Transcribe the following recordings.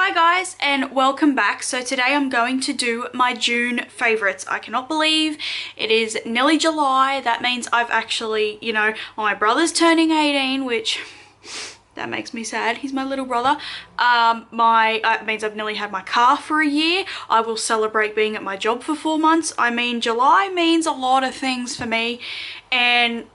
Hi guys and welcome back. So today I'm going to do my June favorites. I cannot believe it is nearly July. That means I've actually, my brother's turning 18, which that makes me sad. He's my little brother. It means I've nearly had my car for a year. I will celebrate being at my job for 4 months. I mean, July means a lot of things for me, and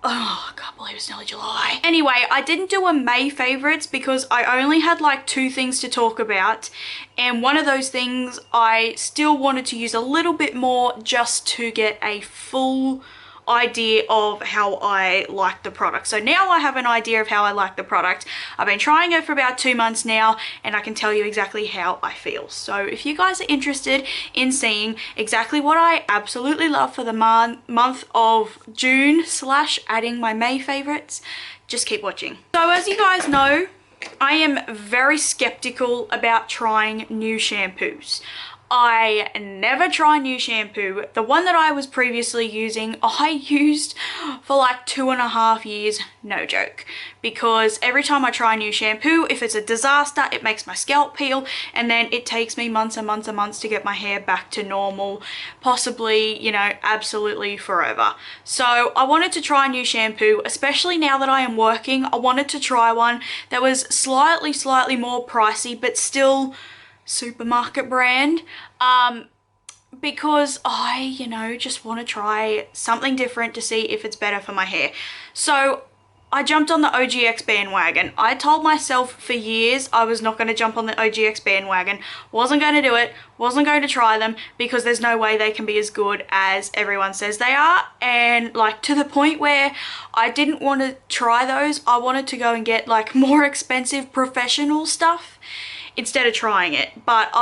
oh, I can't believe it's nearly July. Anyway, I didn't do a May favorites because I only had like 2 things to talk about, and one of those things I still wanted to use a little bit more just to get a full idea of how I like the product. So now I have an idea of how I like the product. I've been trying it for about 2 months now and I can tell you exactly how I feel. So if you guys are interested in seeing exactly what I absolutely love for the month of June / adding my May favorites, just keep watching. So as you guys know, I am very skeptical about trying new shampoos. I never try new shampoo. The one that I was previously using, I used for like 2.5 years, no joke. Because every time I try a new shampoo, if it's a disaster, it makes my scalp peel, and then it takes me months and months and months to get my hair back to normal, possibly, absolutely forever. So I wanted to try a new shampoo, especially now that I am working. I wanted to try one that was slightly more pricey, but still supermarket brand, because I just want to try something different to see if it's better for my hair. So I jumped on the OGX bandwagon. I told myself for years I was not going to jump on the OGX bandwagon, wasn't going to do it, wasn't going to try them because there's no way they can be as good as everyone says they are. And like to the point where I didn't want to try those. I wanted to go and get like more expensive professional stuff instead of trying it. But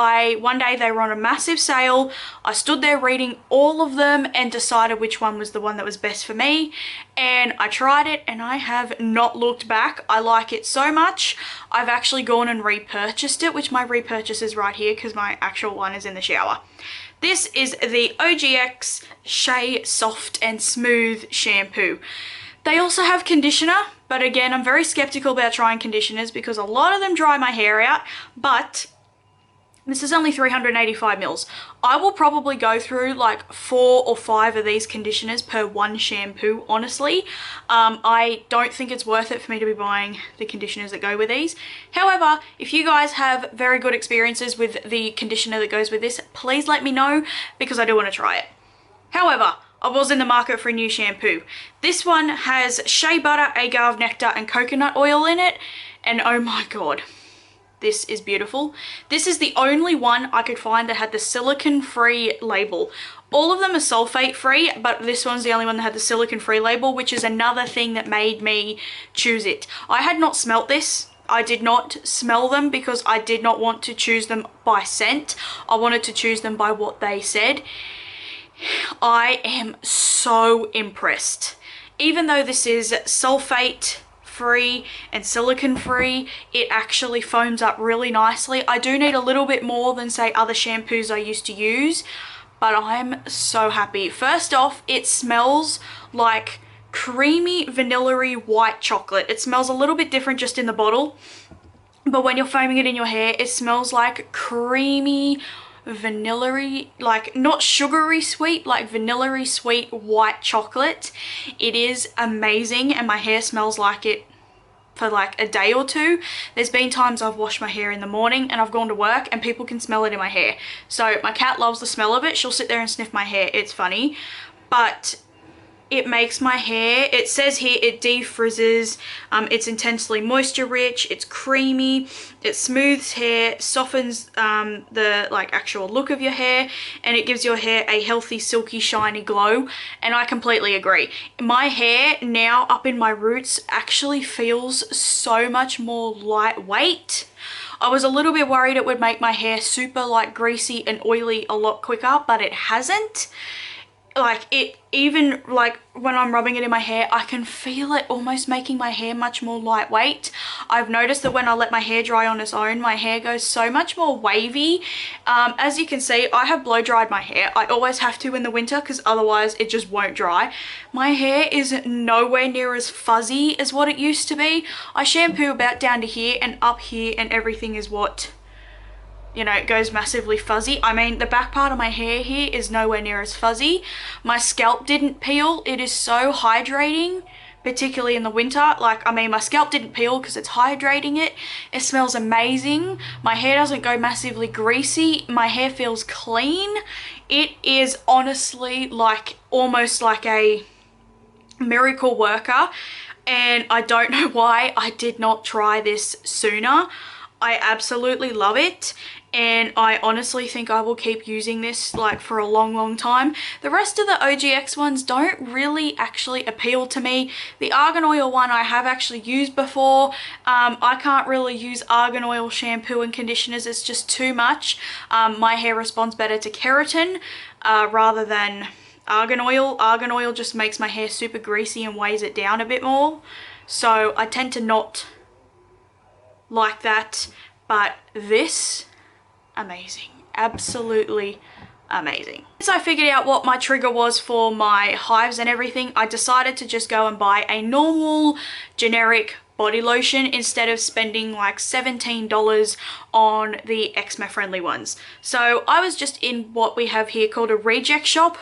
one day they were on a massive sale. I stood there reading all of them and decided which one was the one that was best for me, and I tried it and I have not looked back. I like it so much I've actually gone and repurchased it, which my repurchase is right here because my actual one is in the shower. This is the OGX Shea Soft and Smooth Shampoo. They also have conditioner, but again, I'm very skeptical about trying conditioners because a lot of them dry my hair out, but this is only 385 mils. I will probably go through like 4 or 5 of these conditioners per one shampoo, honestly. I don't think it's worth it for me to be buying the conditioners that go with these. However, if you guys have very good experiences with the conditioner that goes with this, please let me know because I do want to try it. However, I was in the market for a new shampoo. This one has shea butter, agave nectar and coconut oil in it, and oh my god, this is beautiful. This is the only one I could find that had the silicone-free label. All of them are sulfate-free, but this one's the only one that had the silicone-free label, which is another thing that made me choose it. I had not smelt this. I did not smell them because I did not want to choose them by scent. I wanted to choose them by what they said. I am so impressed. Even though this is sulfate free and silicone free, it actually foams up really nicely. I do need a little bit more than say other shampoos I used to use, but I'm so happy. First off, it smells like creamy vanilla-y white chocolate. It smells a little bit different just in the bottle, but when you're foaming it in your hair, it smells like creamy vanilla-y, like not sugary sweet, like vanilla-y sweet white chocolate. It is amazing and my hair smells like it for like a day or 2. There's been times I've washed my hair in the morning and I've gone to work and people can smell it in my hair. So my cat loves the smell of it. She'll sit there and sniff my hair. It's funny, but it makes my hair, it says here it defrizzes, it's intensely moisture rich, it's creamy, it smooths hair, softens the like actual look of your hair, and it gives your hair a healthy, silky, shiny glow. And I completely agree. My hair now up in my roots actually feels so much more lightweight. I was a little bit worried it would make my hair super like greasy and oily a lot quicker, but it hasn't. like it, even like when I'm rubbing it in my hair, I can feel it almost making my hair much more lightweight. I've noticed that when I let my hair dry on its own, my hair goes so much more wavy. As you can see, I have blow dried my hair. I always have to in the winter because otherwise it just won't dry. My hair is nowhere near as fuzzy as what it used to be. I shampoo about down to here, and up here and everything is what, you know, it goes massively fuzzy. I mean, the back part of my hair here is nowhere near as fuzzy. My scalp didn't peel. It is so hydrating, particularly in the winter. Like, I mean, my scalp didn't peel because it's hydrating it. It smells amazing. My hair doesn't go massively greasy. My hair feels clean. It is honestly like almost like a miracle worker. And I don't know why I did not try this sooner. I absolutely love it, and I honestly think I will keep using this like for a long time. The rest of the OGX ones don't really actually appeal to me. The argan oil one I have actually used before. I can't really use argan oil shampoo and conditioners, it's just too much. My hair responds better to keratin rather than argan oil. Argan oil just makes my hair super greasy and weighs it down a bit more, so I tend to not like that. But this, amazing, absolutely amazing. Once I figured out what my trigger was for my hives and everything, I decided to just go and buy a normal generic body lotion instead of spending like $17 on the eczema friendly ones. So I was just in what we have here called a reject shop.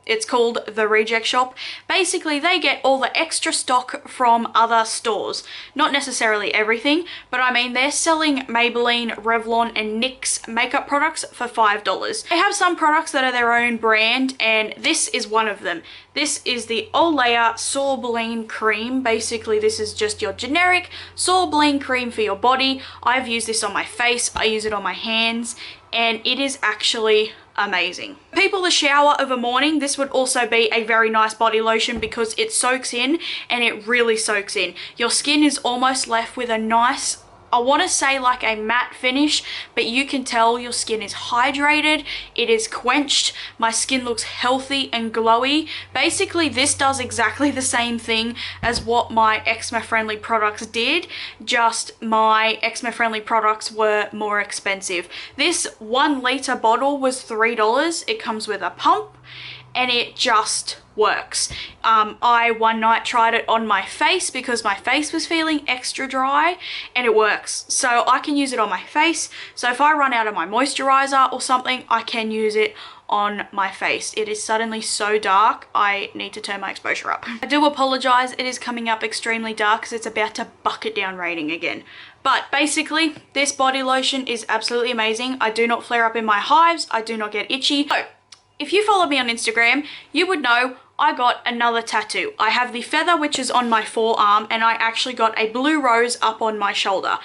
It's called the Reject Shop. Basically, they get all the extra stock from other stores. Not necessarily everything, but I mean, they're selling Maybelline, Revlon, and NYX makeup products for $5. They have some products that are their own brand, and this is one of them. This is the Oleya Sorblene cream. Basically, this is just your generic Sorblene cream for your body. I've used this on my face, I use it on my hands, and it is actually amazing. For people that shower of a morning, this would also be a very nice body lotion because it soaks in, and it really soaks in. Your skin is almost left with a nice, I want to say like a matte finish, but you can tell your skin is hydrated, it is quenched, my skin looks healthy and glowy. Basically, this does exactly the same thing as what my eczema friendly products did, just my eczema friendly products were more expensive. This 1 litre bottle was $3. It comes with a pump, and it just works. I one night tried it on my face because my face was feeling extra dry, and it works. So I can use it on my face. So if I run out of my moisturizer or something, I can use it on my face. It is suddenly so dark, I need to turn my exposure up. I do apologize, it is coming up extremely dark because it's about to bucket down raining again. But basically, this body lotion is absolutely amazing. I do not flare up in my hives, I do not get itchy. So, if you follow me on Instagram, you would know I got another tattoo. I have the feather, which is on my forearm, and I actually got a blue rose up on my shoulder.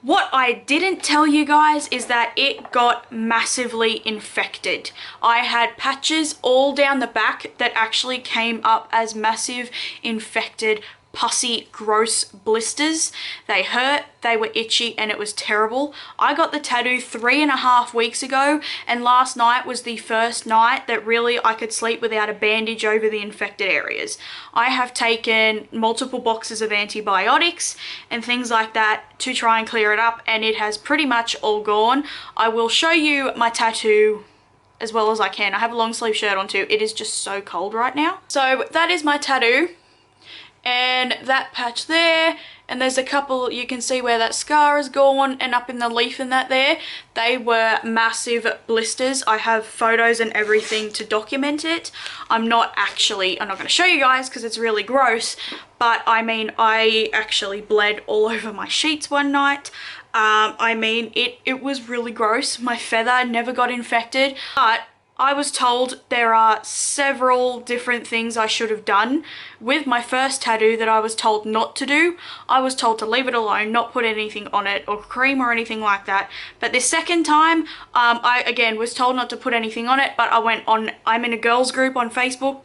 What I didn't tell you guys is that it got massively infected. I had patches all down the back that actually came up as massive infected pussy gross blisters. They hurt, they were itchy, and it was terrible. I got the tattoo 3.5 weeks ago, and last night was the first night that really I could sleep without a bandage over the infected areas. I have taken multiple boxes of antibiotics and things like that to try and clear it up, and it has pretty much all gone. I will show you my tattoo as well as I can. I have a long sleeve shirt on too. It is just so cold right now. So that is my tattoo. And that patch there, and there's a couple, you can see where that scar is gone, and up in the leaf and that there, they were massive blisters. I have photos and everything to document it. I'm not going to show you guys because it's really gross, but I mean, I actually bled all over my sheets one night. I mean, it was really gross. My feather never got infected, but I was told there are several different things I should have done. With my first tattoo that I was told not to do, I was told to leave it alone, not put anything on it or cream or anything like that. But this second time, I again was told not to put anything on it, but I'm in a girls group on Facebook.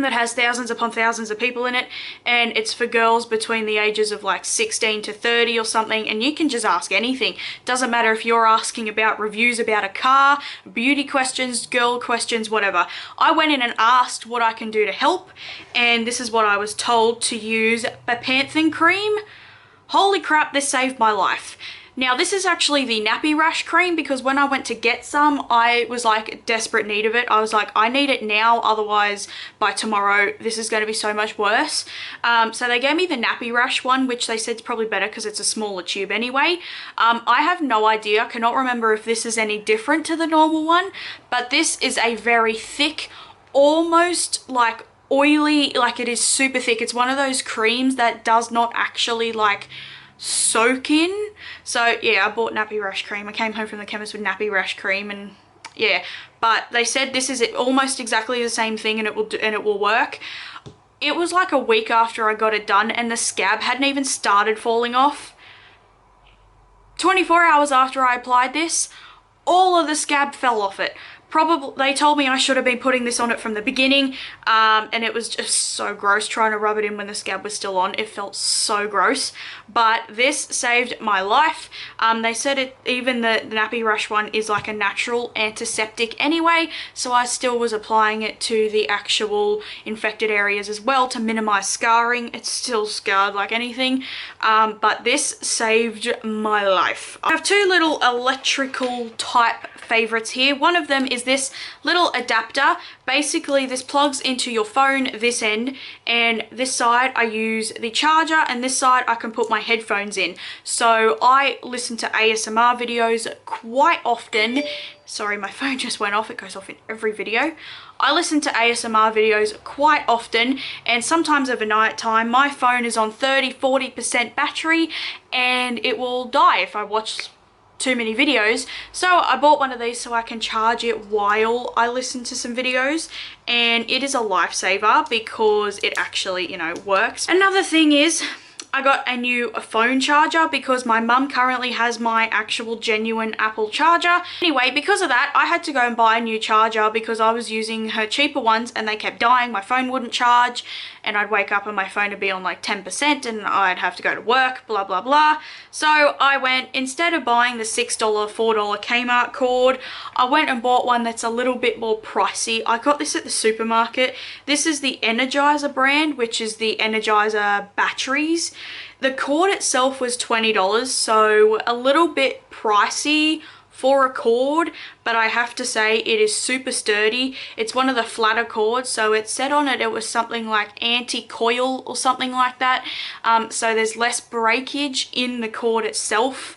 that has thousands upon thousands of people in it, and it's for girls between the ages of like 16 to 30 or something, and you can just ask anything. Doesn't matter if you're asking about reviews about a car, beauty questions, girl questions, whatever. I went in and asked what I can do to help, and this is what I was told: to use Bepanthen cream. Holy crap, this saved my life. Now this is actually the Nappy Rash cream, because when I went to get some, I was like desperate need of it. I was like, I need it now, otherwise by tomorrow this is going to be so much worse. So they gave me the Nappy Rash one, which they said is probably better because it's a smaller tube anyway. I have no idea, cannot remember if this is any different to the normal one, but this is a very thick, almost like oily, like it is super thick. It's one of those creams that does not actually like soak in. So yeah, I bought Nappy Rash cream. I came home from the chemist with Nappy Rash cream, and yeah, but they said this is almost exactly the same thing, and it will work. It was like a week after I got it done, and the scab hadn't even started falling off. 24 hours after I applied this, all of the scab fell off it. Probably, they told me I should have been putting this on it from the beginning, and it was just so gross trying to rub it in when the scab was still on. It felt so gross, but this saved my life. They said even the Nappy Rash one is like a natural antiseptic anyway, so I still was applying it to the actual infected areas as well to minimize scarring. It's still scarred like anything, but this saved my life. I have two little electrical type favorites here. One of them is this little adapter. Basically this plugs into your phone, this end, and this side I use the charger, and this side I can put my headphones in. So I listen to ASMR videos quite often. Sorry, my phone just went off. It goes off in every video. I listen to ASMR videos quite often, and sometimes over night time my phone is on 30-40% battery and it will die if I watch too many videos. So I bought one of these so I can charge it while I listen to some videos, and it is a lifesaver because it actually, you know, works. Another thing is I got a new phone charger because my mum currently has my actual genuine Apple charger. Anyway, because of that, I had to go and buy a new charger because I was using her cheaper ones and they kept dying. My phone wouldn't charge, and I'd wake up and my phone would be on like 10% and I'd have to go to work, blah, blah, blah. So I went, instead of buying the $6, $4 Kmart cord, I went and bought one that's a little bit more pricey. I got this at the supermarket. This is the Energiser brand, which is the Energiser batteries. The cord itself was $20, so a little bit pricey for a cord, but I have to say it is super sturdy. It's one of the flatter cords, so it said on it was something like anti-coil or something like that. So there's less breakage in the cord itself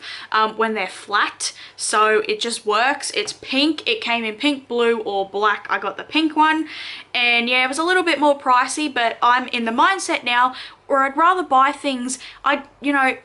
when they're flat, so it just works. It's pink. It came in pink, blue, or black. I got the pink one, and yeah, it was a little bit more pricey, but I'm in the mindset now where I'd rather buy things, you know,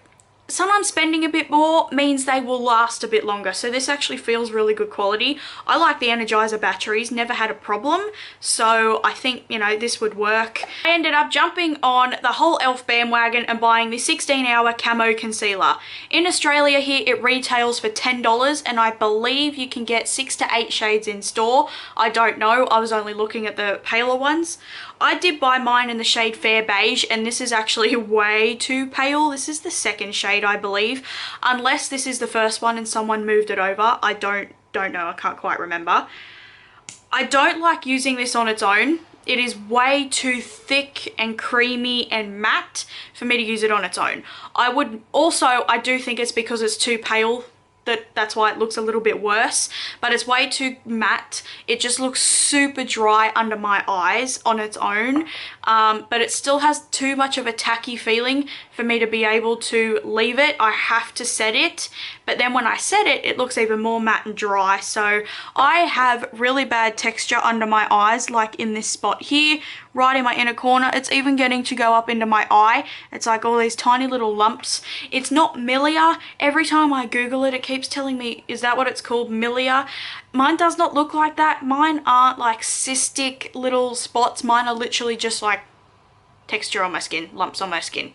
sometimes spending a bit more means they will last a bit longer. So this actually feels really good quality. I like the Energiser batteries, never had a problem. So I think, you know, this would work. I ended up jumping on the whole e.l.f. bandwagon and buying the 16-hour Camo Concealer. In Australia here, it retails for $10, and I believe you can get 6 to 8 shades in store. I don't know. I was only looking at the paler ones. I did buy mine in the shade Fair Beige, and this is actually way too pale. This is the second shade, I believe, unless this is the first one and someone moved it over. I don't know. I can't quite remember. I don't like using this on its own. It is way too thick and creamy and matte for me to use it on its own. I do think it's because it's too pale. That's why it looks a little bit worse, but it's way too matte. It just looks super dry under my eyes on its own, but it still has too much of a tacky feeling for me to be able to leave it. I have to set it, but then when I set it, it looks even more matte and dry. So I have really bad texture under my eyes, like in this spot here, right in my inner corner. It's even getting to go up into my eye. It's like all these tiny little lumps. It's not milia. Every time I Google it, it keeps telling me, is that what it's called, milia? Mine does not look like that. Mine aren't like cystic little spots. Mine are literally just like texture on my skin, lumps on my skin.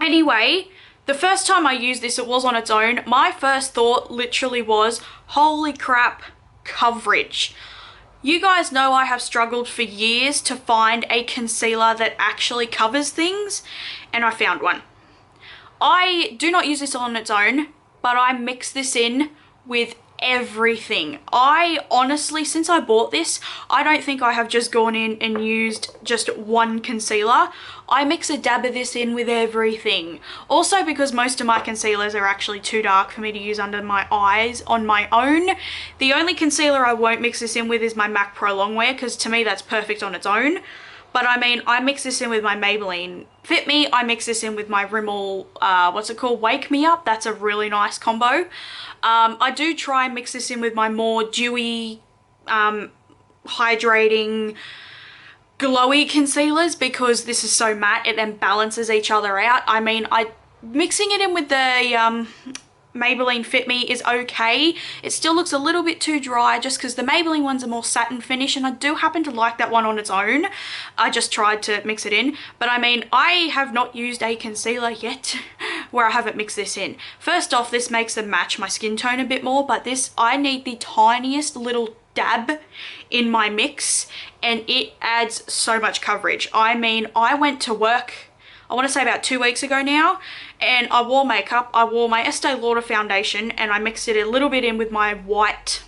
Anyway, the first time I used this, it was on its own. My first thought literally was, holy crap, coverage. You guys know I have struggled for years to find a concealer that actually covers things, and I found one. I do not use this on its own, but I mix this in with everything. I honestly, since I bought this, I don't think I have just gone in and used just one concealer. I mix a dab of this in with everything. Also because most of my concealers are actually too dark for me to use under my eyes on my own. The only concealer I won't mix this in with is my MAC Pro Longwear, because to me that's perfect on its own. But I mean, I mix this in with my Maybelline Fit Me. I mix this in with my Rimmel, what's it called? Wake Me Up. That's a really nice combo. I do try and mix this in with my more dewy, hydrating, glowy concealers, because this is so matte, it then balances each other out. I mean, mixing it in with the Maybelline Fit Me is okay. It still looks a little bit too dry just because the Maybelline one's a more satin finish, and I do happen to like that one on its own. I just tried to mix it in, but I mean, I have not used a concealer yet where I haven't mixed this in. First off, this makes them match my skin tone a bit more, but this, I need the tiniest little dab in my mix and it adds so much coverage. I mean, I went to work, I want to say about 2 weeks ago now, and I wore makeup. I wore my Estee Lauder foundation and I mixed it a little bit in with my white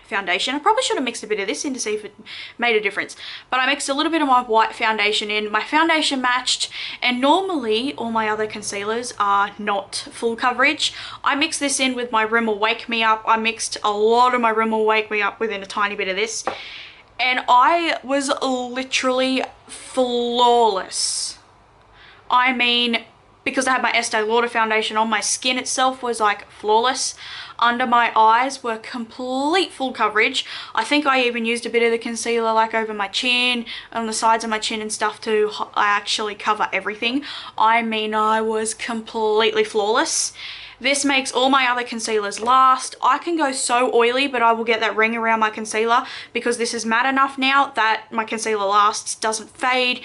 foundation. I probably should have mixed a bit of this in to see if it made a difference, but I mixed a little bit of my white foundation in. My foundation matched, and normally all my other concealers are not full coverage. I mixed this in with my Rimmel Wake Me Up. I mixed a lot of my Rimmel Wake Me Up within a tiny bit of this, and I was literally flawless. I mean, because I had my Estee Lauder foundation on, my skin itself was like flawless. Under my eyes were complete full coverage. I think I even used a bit of the concealer like over my chin, on the sides of my chin and stuff to actually cover everything. I mean, I was completely flawless. This makes all my other concealers last. I can go so oily, but I will get that ring around my concealer because this is matte enough now that my concealer lasts, doesn't fade,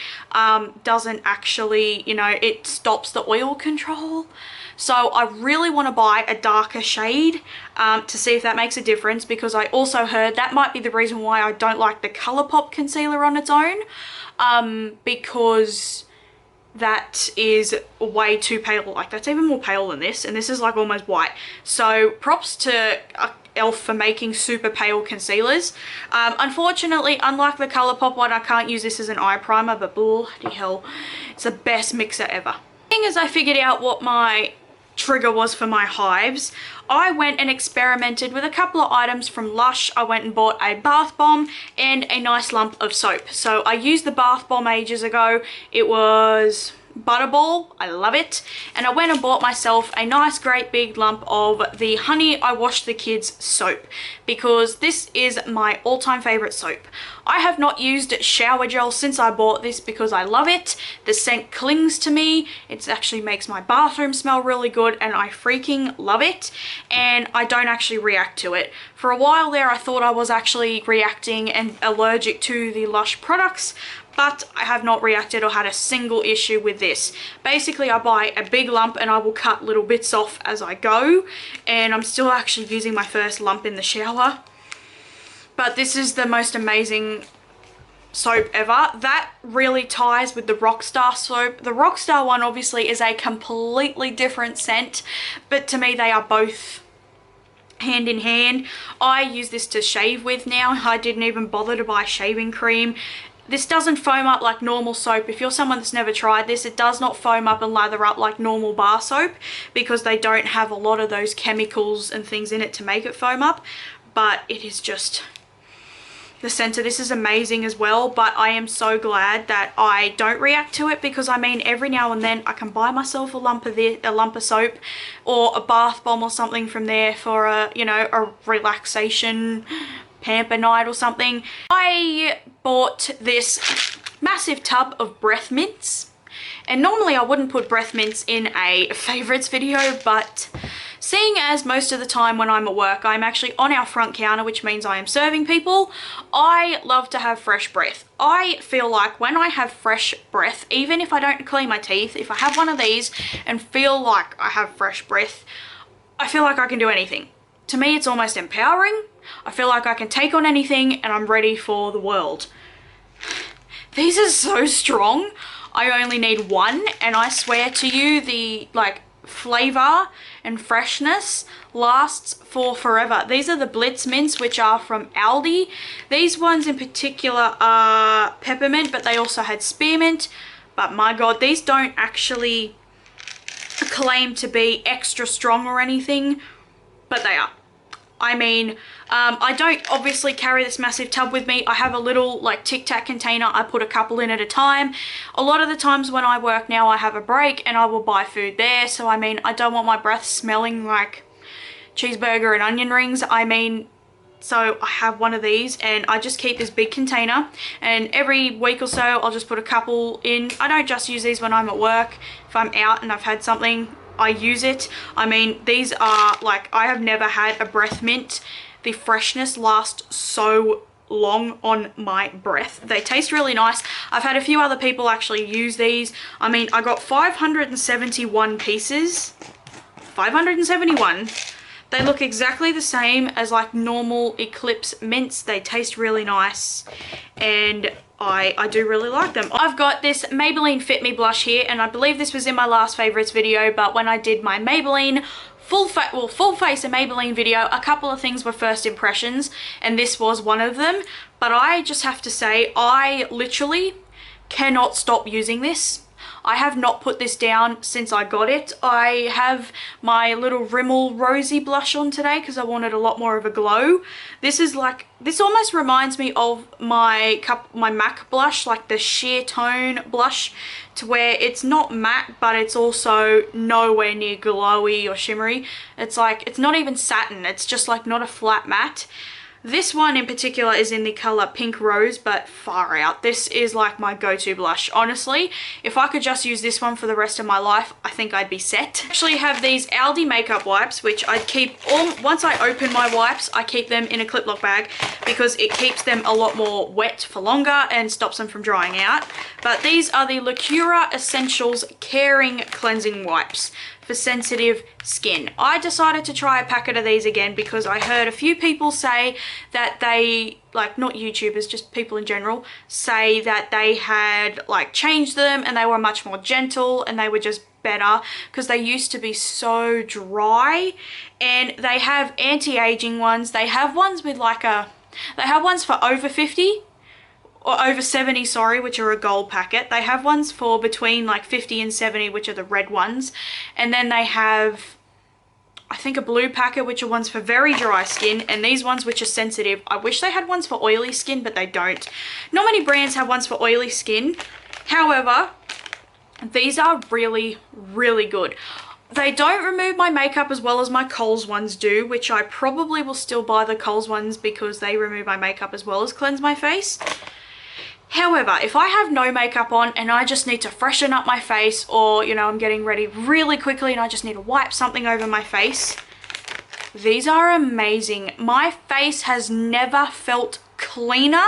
doesn't actually, you know, it stops the oil control. So I really want to buy a darker shade to see if that makes a difference, because I also heard that might be the reason why I don't like the Colourpop concealer on its own, because that is way too pale. Like, that's even more pale than this, and this is like almost white. So props to E.l.f. for making super pale concealers. Unfortunately, unlike the Colourpop one, I can't use this as an eye primer, but bloody hell, it's the best mixer ever. Thing is, I figured out what my trigger was for my hives. I went and experimented with a couple of items from Lush. I went and bought a bath bomb and a nice lump of soap. So I used the bath bomb ages ago. It was Butterball, I love it. And I went and bought myself a nice great big lump of the Honey I Wash the Kids soap, because this is my all-time favorite soap. I have not used shower gel since I bought this because I love it. The scent clings to me. It actually makes my bathroom smell really good, and I freaking love it. And I don't actually react to it. For a while there, I thought I was actually reacting and allergic to the Lush products, but I have not reacted or had a single issue with this. Basically, I buy a big lump and I will cut little bits off as I go, and I'm still actually using my first lump in the shower. But this is the most amazing soap ever. That really ties with the Rockstar soap. The Rockstar one obviously is a completely different scent, but to me they are both hand in hand. I use this to shave with now. I didn't even bother to buy shaving cream. This doesn't foam up like normal soap. If you're someone that's never tried this, it does not foam up and lather up like normal bar soap, because they don't have a lot of those chemicals and things in it to make it foam up. But it is just, the scent of this is amazing as well. But I am so glad that I don't react to it, because I mean, every now and then I can buy myself a lump of soap or a bath bomb or something from there for a, you know, a relaxation pamper night or something. I bought this massive tub of breath mints, and normally I wouldn't put breath mints in a favorites video, but seeing as most of the time when I'm at work I'm actually on our front counter, which means I am serving people, I love to have fresh breath. I feel like when I have fresh breath, even if I don't clean my teeth, if I have one of these and feel like I have fresh breath, I feel like I can do anything. to me, it's almost empowering. I feel like I can take on anything and I'm ready for the world. These are so strong. I only need one, and I swear to you, the like flavor and freshness lasts for forever. These are the Blitz Mints, which are from Aldi. These ones in particular are peppermint, but they also had spearmint. But my God, these don't actually claim to be extra strong or anything, but they are. I mean, I don't obviously carry this massive tub with me. I have a little like Tic Tac container. I put a couple in at a time. A lot of the times when I work now, I have a break and I will buy food there. So I mean, I don't want my breath smelling like cheeseburger and onion rings. I mean, so I have one of these and I just keep this big container, and every week or so I'll just put a couple in. I don't just use these when I'm at work. If I'm out and I've had something, I use it. I mean, these are like, I have never had a breath mint. The freshness lasts so long on my breath. They taste really nice. I've had a few other people actually use these. I mean, I got 571 pieces. 571. They look exactly the same as like normal Eclipse mints. They taste really nice, and I do really like them. I've got this Maybelline Fit Me blush here, and I believe this was in my last favorites video, but when I did my Maybelline full face of Maybelline video, a couple of things were first impressions, and this was one of them. But I just have to say, I literally cannot stop using this. I have not put this down since I got it. I have my little Rimmel Rosy blush on today because I wanted a lot more of a glow. This is like, this almost reminds me of my MAC blush, like the sheer tone blush, to where it's not matte, but it's also nowhere near glowy or shimmery. It's like, it's not even satin. It's just like not a flat matte. This one in particular is in the color Pink Rose, but far out. This is like my go-to blush. Honestly, if I could just use this one for the rest of my life, I think I'd be set. I actually have these Aldi makeup wipes, which I keep once I open my wipes, I keep them in a Clip-Lock bag because it keeps them a lot more wet for longer and stops them from drying out. But these are the Lacura Essentials Caring Cleansing Wipes for sensitive skin. I decided to try a packet of these again because I heard a few people say that they, like not YouTubers, just people in general, say that they had like changed them and they were much more gentle and they were just better because they used to be so dry. And they have anti-aging ones. They have ones with like they have ones for over 50 or over 70, sorry, which are a gold packet. They have ones for between like 50 and 70, which are the red ones. And then they have, I think, a blue packet, which are ones for very dry skin, and these ones which are sensitive. I wish they had ones for oily skin, but they don't. Not many brands have ones for oily skin. However, these are really, really good. They don't remove my makeup as well as my Kohl's ones do, which I probably will still buy the Kohl's ones because they remove my makeup as well as cleanse my face. However, if I have no makeup on and I just need to freshen up my face, or, you know, I'm getting ready really quickly and I just need to wipe something over my face, these are amazing. My face has never felt cleaner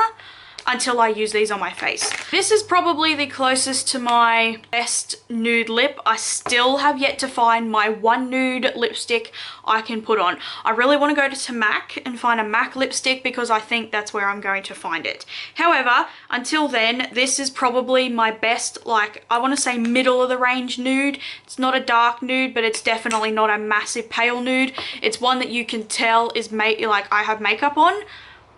until I use these on my face. This is probably the closest to my best nude lip. I still have yet to find my one nude lipstick I can put on. I really want to go to MAC and find a MAC lipstick because I think that's where I'm going to find it. However, until then, this is probably my best, like, I want to say middle of the range nude. It's not a dark nude, but it's definitely not a massive pale nude. It's one that you can tell is like I have makeup on,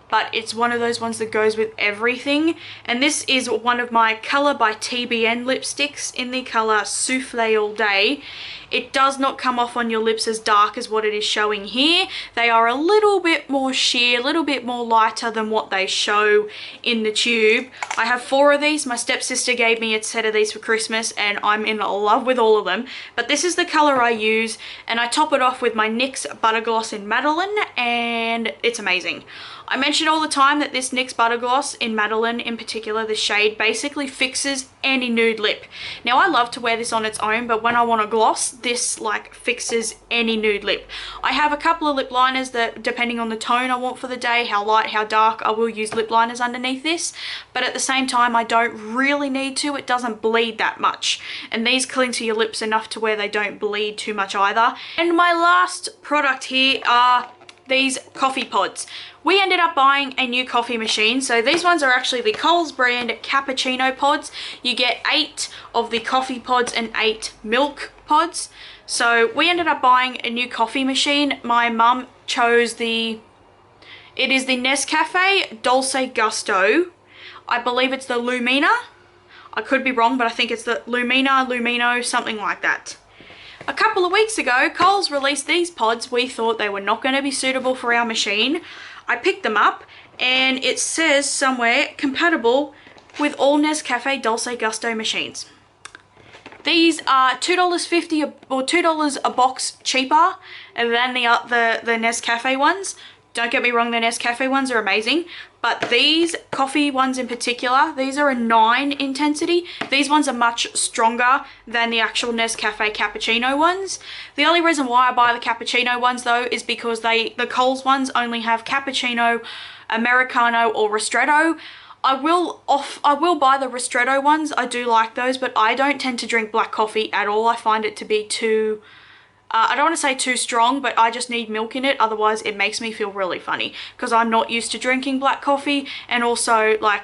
but it's one of those ones that goes with everything. And this is one of my Color by TBN lipsticks in the color Souffle All Day. It does not come off on your lips as dark as what it is showing here. They are a little bit more sheer, a little bit more lighter than what they show in the tube. I have 4 of these. My stepsister gave me a set of these for Christmas and I'm in love with all of them. But this is the color I use, and I top it off with my NYX Butter Gloss in Madeline, and it's amazing. I mention all the time that this NYX Butter Gloss in Madeline in particular, the shade, basically fixes any nude lip. Now I love to wear this on its own, but when I want a gloss, this like fixes any nude lip. I have a couple of lip liners that, depending on the tone I want for the day, how light, how dark, I will use lip liners underneath this. But at the same time, I don't really need to. It doesn't bleed that much. And these cling to your lips enough to where they don't bleed too much either. And my last product here are these coffee pods. We ended up buying a new coffee machine. So these ones are actually the Coles brand Cappuccino pods. You get 8 of the coffee pods and 8 milk pods. So we ended up buying a new coffee machine. My mum chose it is the Nescafe Dolce Gusto. I believe it's the Lumina. I could be wrong, but I think it's the Lumino, something like that. A couple of weeks ago, Coles released these pods. We thought they were not going to be suitable for our machine. I picked them up and it says somewhere compatible with all Nescafe Dolce Gusto machines. These are $2.50 or $2 a box cheaper than the Nescafe ones. Don't get me wrong, the Nescafe ones are amazing, but these coffee ones in particular, these are a 9 intensity. These ones are much stronger than the actual Nescafe cappuccino ones. The only reason why I buy the cappuccino ones though is because the Coles ones only have cappuccino, Americano or ristretto. I will buy the ristretto ones. I do like those, but I don't tend to drink black coffee at all. I find it to be too I don't want to say too strong, but I just need milk in it. Otherwise, it makes me feel really funny because I'm not used to drinking black coffee. And also, like,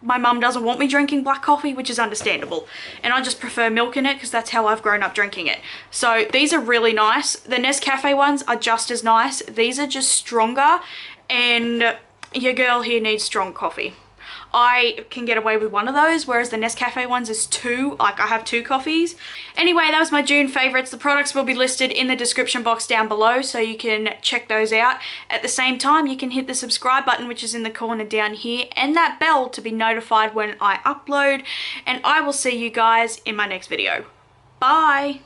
my mum doesn't want me drinking black coffee, which is understandable. And I just prefer milk in it because that's how I've grown up drinking it. So these are really nice. The Nescafe ones are just as nice. These are just stronger. And your girl here needs strong coffee. I can get away with one of those, whereas the Nescafe ones is 2. Like, I have 2 coffees. Anyway, that was my June favorites. The products will be listed in the description box down below, so you can check those out. At the same time, you can hit the subscribe button, which is in the corner down here, and that bell to be notified when I upload. And I will see you guys in my next video. Bye!